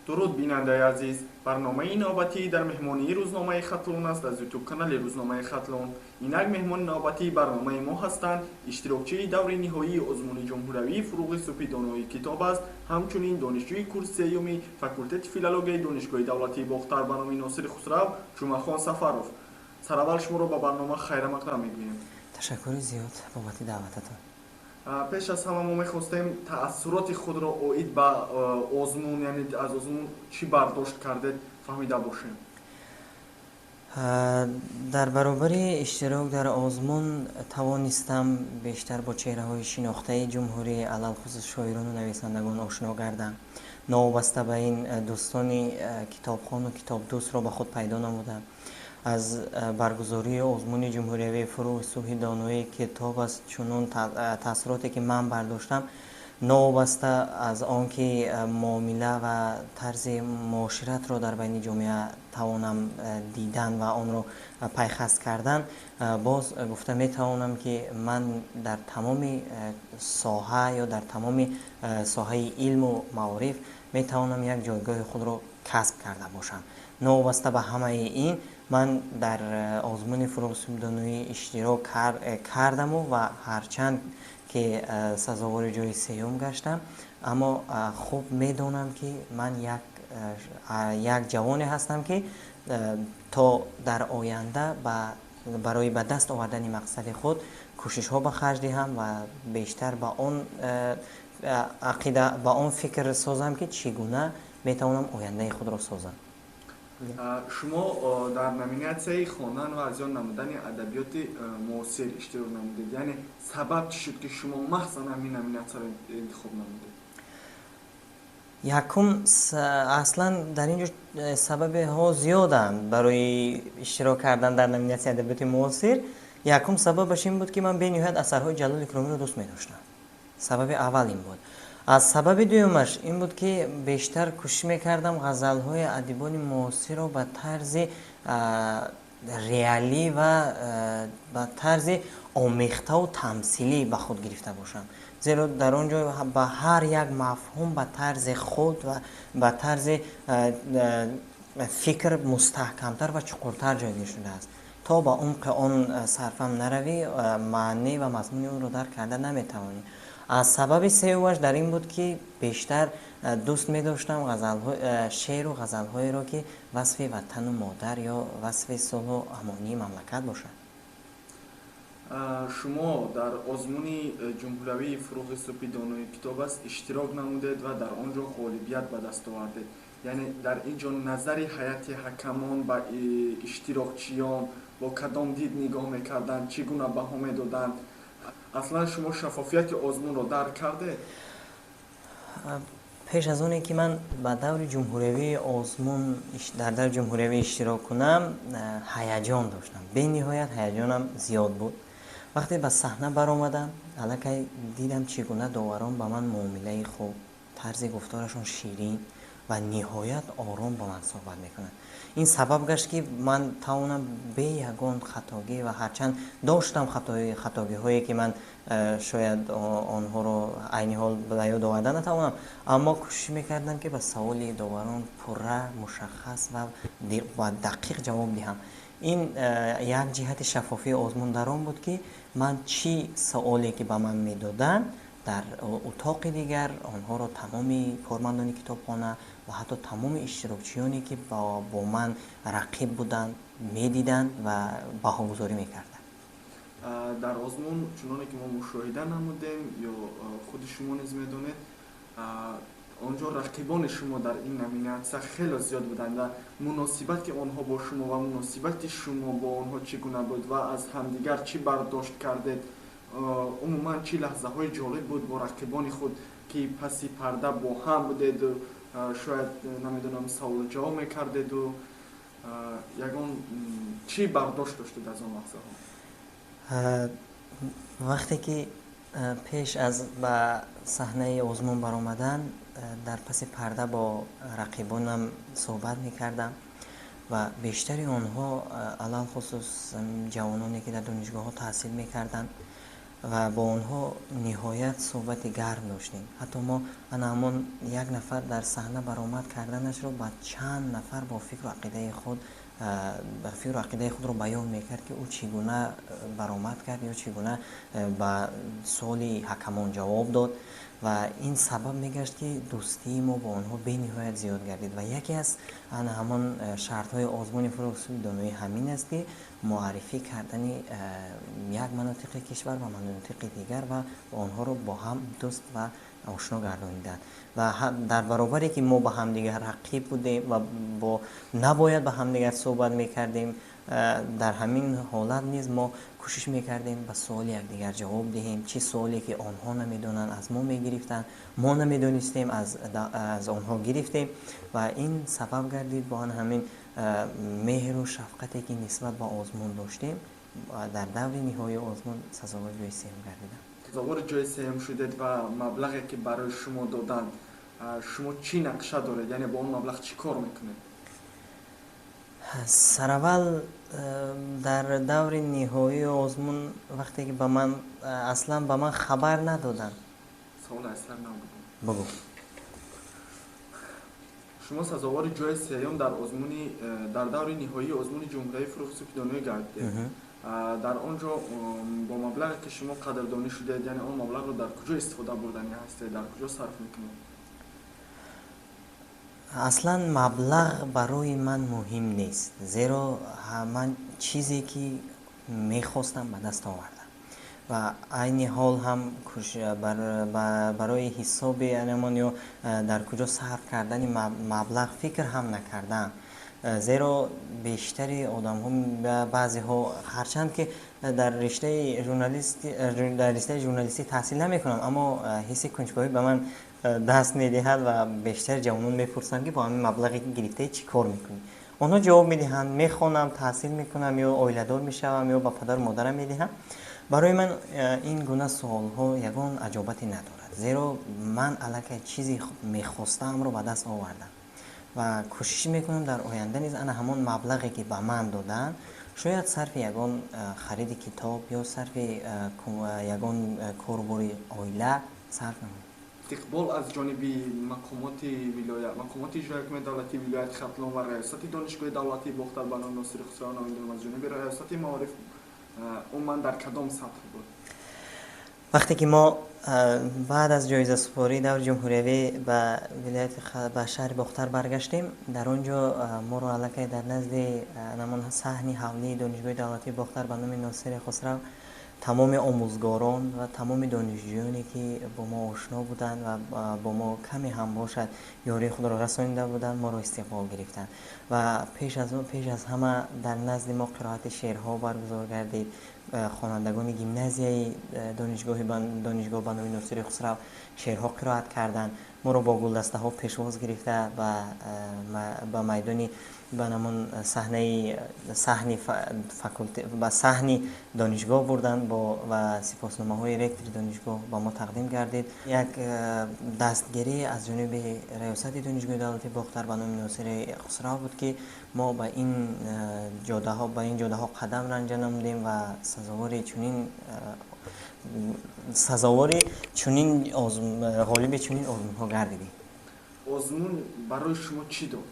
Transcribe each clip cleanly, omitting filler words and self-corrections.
дуруд бинандаи азиз, барномаи навбатӣ дар меҳмонии рӯзномаи Хатлон аст аз ютуб канали рӯзномаи Хатлон. Инак меҳмони навбатии барномаи мо ҳастанд иштирокчии даври ниҳоии озмуни ҷумҳуриявии фуруғи субҳи доноии китоб аст, ҳамчунин донишҷӯи курси сеюми факултети филологияи Донишгоҳи давлатии Бохтар ба номи Носири Хусрав Ҷумъахон Сафаров. Сараввал шуморо ба барнома хайрамақдам мегӯем. ташаккури зиёд бобати даъвататон. пеш аз ҳама мо мехостем таассуроти худро оид ба озмун, яъне аз озмун чӣ бардошт кардед, фаҳмида бошем. дар баробари иштирок дар озмун тавонистам бештар бо чеҳраҳои шинохтаи ҷумҳурӣ, алалхусус шоирону нависандагон ошно гардам. новобаста ба ин дӯстони китобхон китобдӯстро ба худ пайдо намудам. аз баргузории озмуни ҷумҳуриявии фуруғи субҳи доноии китоб аст чунон таъссуроте ки ман бардоштам, новобаста аз он ки муомила ва тарзи муоширатро дар байни ҷомеа тавонам дидан ва онро пайхаст кардан, боз гуфта метавонам ки ман дар тамоми соҳа ё дар тамоми соҳаи илму маориф метавонам як ҷойгоҳи худро касб карда бошам. новобаста ба ҳамаи ин ман дар озмуни фуруғи субҳи доноӣ иштирок кардаму ва ҳарчанд ки сазовори ҷои сеюм гаштам, аммо хуб медонам ки ман як ҷавоне ҳастам ки то дар оянда барои ба даст овардани мақсади худ кӯшишҳо ба харҷ диҳам ва бештар ба он ақида, ба он фикр созам ки чӣ гуна метавонам ояндаи худро созам. шумо дар номинатсияи хондан ва аз ён намудани адабиёти муосир иштирок намудед, яъне сабаб чӣ шуд ки шумо маҳзан ҳамин номинатсияро интихоб намудед? якум аслан дар ин ҷо сабабиҳо зиёданд барои иштирок кардан дар номинатсияи адабиёти муосир. якум сабабаш ин буд ки ман бениҳоят асарҳои Ҷалол Икромиро дӯст медоштам. сабаби аввал ин буд. аз сабаби дуюмаш ин буд ки бештар кӯшиш мекардам ғазалҳои адибони муосирро ба тарзи реалӣ ва ба тарзи омехтаву тамсилӣ ба худ гирифта бошам. зеро дар он ҷо ба ҳар як мафҳум ба тарзи худ ва ба тарзи фикр мустаҳкамтар ва чуқуртар ҷойгир шудааст. то ба умқи он сарфам наравӣ, маънӣ ва мазмуни онро дарк карда наметавонӣ. аз сабаби сеюмаш дар ин буд ки бештар дӯст медоштам шеъру ғазалҳоеро ки васфи ватану модар ё васфи сулҳу амонии мамлакат бошад. шумо дар озмуни ҷумҳуриявии фуруғи субҳи доноии китоб аст иштирок намудед ва дар он ҷо ғолибият ба даст овардед. яъне дар ин ҷо назари ҳайати ҳакамон ба иштирокчиён бо кадом дид нигоҳ мекарданд, чӣ гуна баҳо медоданд? аслан шумо шафофияти озмунро дарк кардед? пеш аз оне ки ман ба даври ҷумҳуриявии озмун дар даври ҷумҳуриявӣ иштирок кунам, ҳаяҷон доштам. бениҳоят ҳаяҷонам зиёд буд. вақте ба саҳна баромадам, аллакай дидам чӣ гуна доварон ба ман муомилаи хуб, тарзи гуфторашон ширин ва ниҳоят ором ба ман суҳбат мекунанд. ин сабаб гашт ки ман тавонам бе ягон хатогӣ ва ҳарчанд доштам хатогиҳое ки ман шояд онҳоро айни ҳол ба ёд оварда натавонам, аммо кӯшиш мекардам ки ба саволи доварон пурра, мушаххас ва дақиқ ҷавоб диҳам. ин як ҷиҳати шаффофии озмун дар он буд ки ман чӣ саоле ки ба ман медоданд дар утоқи дигар онҳоро тамоми кормандони китобхона ва ҳатто тамоми иштирокчиёне ки бо ман рақиб буданд медиданд ва баҳогузорӣ мекарданд. дар озмун чуноне ки мо мушоҳида намудем ё худи шумо низ медонед, онҷо рақибони шумо дар ин номинатсия хеле зиёд буданд ва муносибат ки онҳо бо шумо ва муносибати шумо бо онҳо чӣ гуна буд ва аз ҳамдигар чӣ бардошт кардед, умуман чӣ лаҳзаҳои ҷолиб буд бо рақибони худ ки паси парда бо ҳам будеду шояд намедонам саволу ҷавоб мекардеду ягон чӣ бардошт доштед аз он лаҳзаҳо? вақте ки пеш аз ба саҳнаи озмун баромадан дар паси парда бо рақибонам суҳбат мекардам و بیشتری آنها علل خصوص جوانانی که در دانشگاه ها تحصیل میکردند و با آنها نهایت صحبت گرم داشتیم. حتی ما همون یک نفر در صحنه برآمد کردنش رو با چند نفر با فکر و عقیده خود رو بیان میکرد که او چگونه برآمد کرد یا چگونه به سوال حکمان جواب داد و این سبب میگشت که دوستی ما با آنها به نهایت زیاد گردید و یکی از همان شرط های آزمون فروغ دانایی همین است که معرفی کردن یک مناطق کشور و مناطق دیگر و آنها رو با هم دوست و آشنا گردانیدن و در برابری که ما با همدیگر رقیب بودیم و با نباید با همدیگر صحبت میکردیم، در همین حالت نیز ما کوشش میکردیم به سوال یکدیگر جواب دهیم. چه سوالی که آنها نمیدونن از ما میگرفتن، ما نمیدونستیم از آنها گرفتیم و این سبب گردید با همین مهر و شفقتی که نسبت به آزمون داشتیم و در دور نهایی آزمون سزاوار جای سوم گردیدم. سزاوار جای سوم شدید و مبلغی که برای شما دادن، شما چی نقشه دارید؟ یعنی با اون مبلغ چی کار میکنید؟ سراول در دور نهایی آزمون وقتی که به من اصلا به من خبر ندادن. سوال اصلا نبودم. بگو. شما سزاوار جای سوم در آزمونی در دور نهایی آزمون جمهوری فروغ دانایی گردید. در آنجا با مبلغی که شما قدردانی شدید، یعنی اون مبلغ رو در کجا استفاده بردنی هستید؟ در کجا صرف میکنید؟ اصلا مبلغ برای من مهم نیست، زیرا من چیزی که میخواستم به دست آوردم و عین حال هم برای حساب انمان یا در کجا صرف کردن مبلغ فکر هم نکردم، زیرا بیشتری آدم ها بعضی ها هرچند که در رشته ژورنالیستی تحصیل نمی کنم اما حس کنجکاوی به من دست میدهد و بیشتر جوانان میپرسند که با همین مبلغی که گرفته چی کار میکنی؟ آنها جواب میدهند میخوانم، تحصیل میکنم یا اولیدار میشوم یا با پدر مادرم میدهم. برای من این گونه سوال ها یگان عجابتی ندارد، زیرا من الکی چیزی میخواستم رو به دست آوردم و کوشش میکنم در آینده نیز انا همون مبلغی که به من دادن شاید صرف یگان خرید کتاب یا صرف یگان کاربری عائله صرف نمونم. استقبال از جانب مقامات ولایت، مقامات اجرایی حکومت دولتی ولایت ختلان و ریاست دانشگاه دولتی باختربنان ناصر خسرو نامیدون از جانب ریاست معارف عموما در کدام سطح بود؟ وقتی که ما بعد از جایزه سپاری دور جمهوری به ولایت به شهر باختر برگشتیم، در آنجا ما رو علاقه در نزد نمون صحن حولی دانشگاه دولتی باختر به نام ناصر خسرو تمام آموزگاران و تمام دانشجویانی که با ما آشنا بودند و با ما کمی هم باشد یاری خود را رسانیده بودند ما را استقبال گرفتند و پیش از همه در نزد ما قرائت شعرها برگزار گردید. خوانندگان گیمنازیای دانشگاه بنای ناصر خسرو شعرها قرائت کردند. ما رو با گلدسته ها پیشواز گرفته و به میدانی بنمون صحن دانشگاه بردن و سپاسنامه های رکتر دانشگاه با ما تقدیم گردید. یک دستگیری از جانب ریاست دانشگاه دولتی باختر به نام ناصر خسرو بود که ما به این جاده ها قدم رنج نمودیم و سزاوار چنین غالب چنین آزمون ها گردیدیم. آزمون برای شما چی داد؟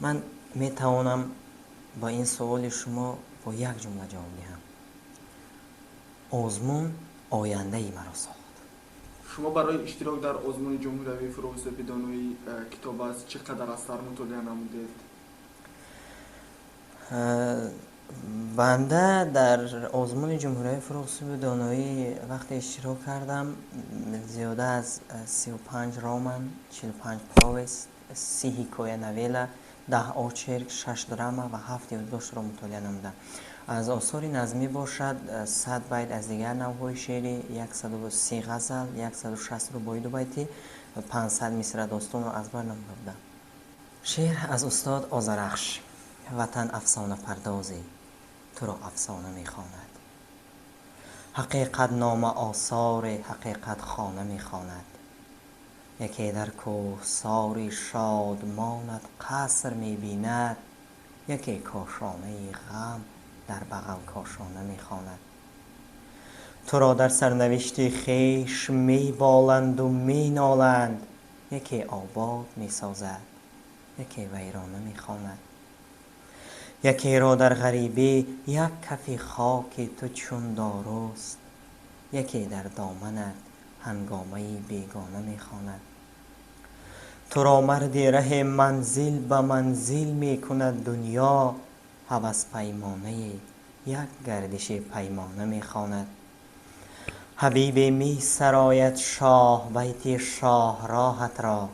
من می توانم با این سوال شما با یک جمله جواب دهم. آزمون آینده ای مرا ساخت. شما برای اشتراک در آزمون جمهوری فروغ دانایی کتاب از چقدر اثر مطالعه نمودید؟ بنده در آزمون جمهوری فروغ دانایی وقتی اشتراک کردم زیاده از 35 رمان، 45 پاوست، 30 حکایه نویله، 10 آچرک، 6 دراما و 7 یادداشت را مطالعه نمودم. از آثار نظمی باشد 100 بیت از دیگر نوع‌های شعری، 130 غزل، 160 رباعی 2 بیتی و 500 مصرع داستان را ezber نموده بودم. شعر از استاد آذرخش. وطن افسانه پردازی تو را افسانه میخواند، حقیقت نامه آثار حقیقت خانه میخواند. یکی در کوهساری شادمانت قصر می بیند، یکی کاشانه غم در بغل کاشانه می خواند. تو را در سرنوشت خویش می بالند و می نالند، یکی آباد می سازد، یکی ویرانه می خواند. یکی را در غریبی یک کف خاک تو چون داروست، یکی در دامنت هنگامه بیگانه می خواند. تو را مرد ره منزل به منزل می کند دنیا، هوس پیمانه یک گردش پیمانه می خواند. حبیب می سراید شاه بیت شاهراهت را،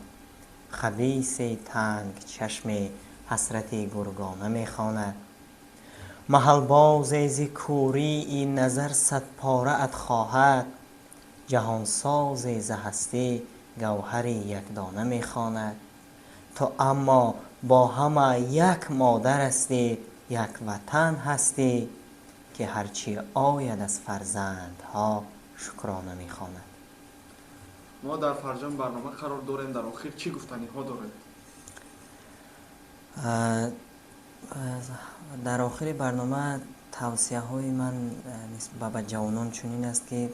خبیث تنگ چشم حسرت گرگانه می خواند. محل باز ز کوری این نظر صد پاره ات خواهد، جهان ساز ز هستی گوهر یک دانه می خواند. تو اما با همه یک مادر هستی، یک وطن هستی، که هرچی آید از فرزندها شکرانه می خواند. ما در فرجام برنامه قرار داریم، در آخر چی گفتنی ها دارید؟ در آخر برنامه توصیه های من نسبت به جوانان چنین است که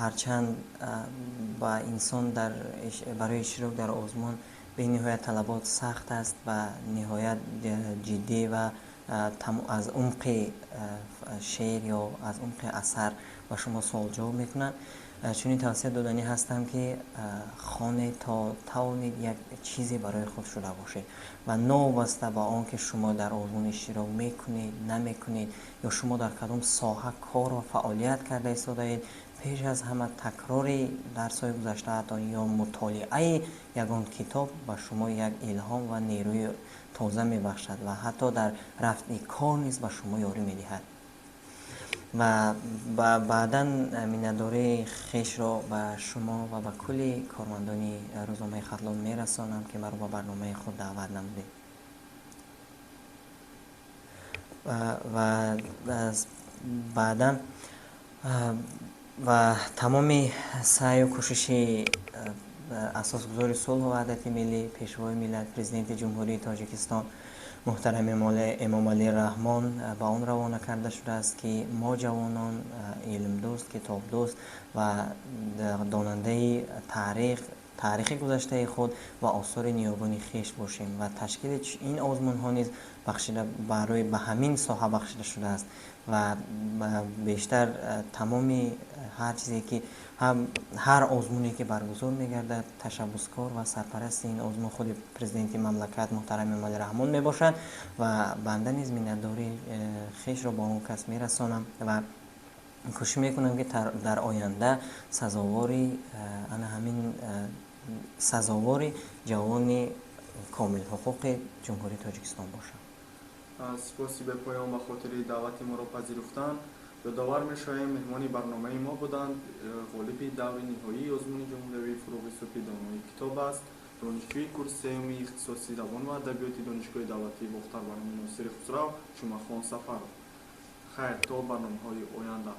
هرچند با انسان برای اشتراک در آزمون به نهایت طلبات سخت است و نهایت جدی و از عمق شعر یا از عمق اثر و شما سوال جواب میکنن، چنین توصیه دادنی هستم که خانه تا توانید یک چیزی برای خود شده باشه و نوبسته با آن که شما در آزمون اشتراک میکنید نمیکنید یا شما در کدام ساحه کار و فعالیت کرده ایستادید، پیش از همه تکرار درس‌های گذشته یا مطالعه یگان کتاب به شما یک الهام و نیروی تازه میبخشد و حتی در رفت کار نیز به شما یاری میدهد و بعداً مینه‌داری خویش را به شما و به کل کارمندان روزنامه خطلان میرسانم که مرا به برنامه خود دعوت نمودید و بعداً و تمام سعی و کوشش اساسگزار صلح و وحدت ملی، پیشوای ملت، پرزیدنت جمهوری تاجیکستان محترم امام علی رحمان به آن روانه کرده شده است که ما جوانان علم دوست، کتاب دوست و داننده تاریخ گذشته خود و آثار نیابانی خویش باشیم و تشکیل این آزمون ها نیز بخشیده برای به همین ساحه بخشیده شده است و بیشتر تمامی هر چیزی که هر آزمونی که برگزار میگردد تشبسکار و سرپرست این آزمون خود پرزیدنت مملکت محترم امام علی رحمان میباشد و بنده نیز مینه‌داری خویش را با اون کس میرسانم و کوشش میکنم که در آینده سزاوار جوان کامل حقوق جمهوری تاجیکستان باشم. سپاسی به پایان به خاطر دعوت ما را پذیرفتند. یادآور می‌شویم مهمان برنامه ما بودند غالب دور نهایی آزمون جمهوری فروغ صبحی دانایی کتاب است، دانشجوی کورس سوم اختصاصی زبان و ادبیات دانشگاه دولتی باختر بانو ناصر خسرو شماخان سفر. خیر تا برنامه‌های آینده.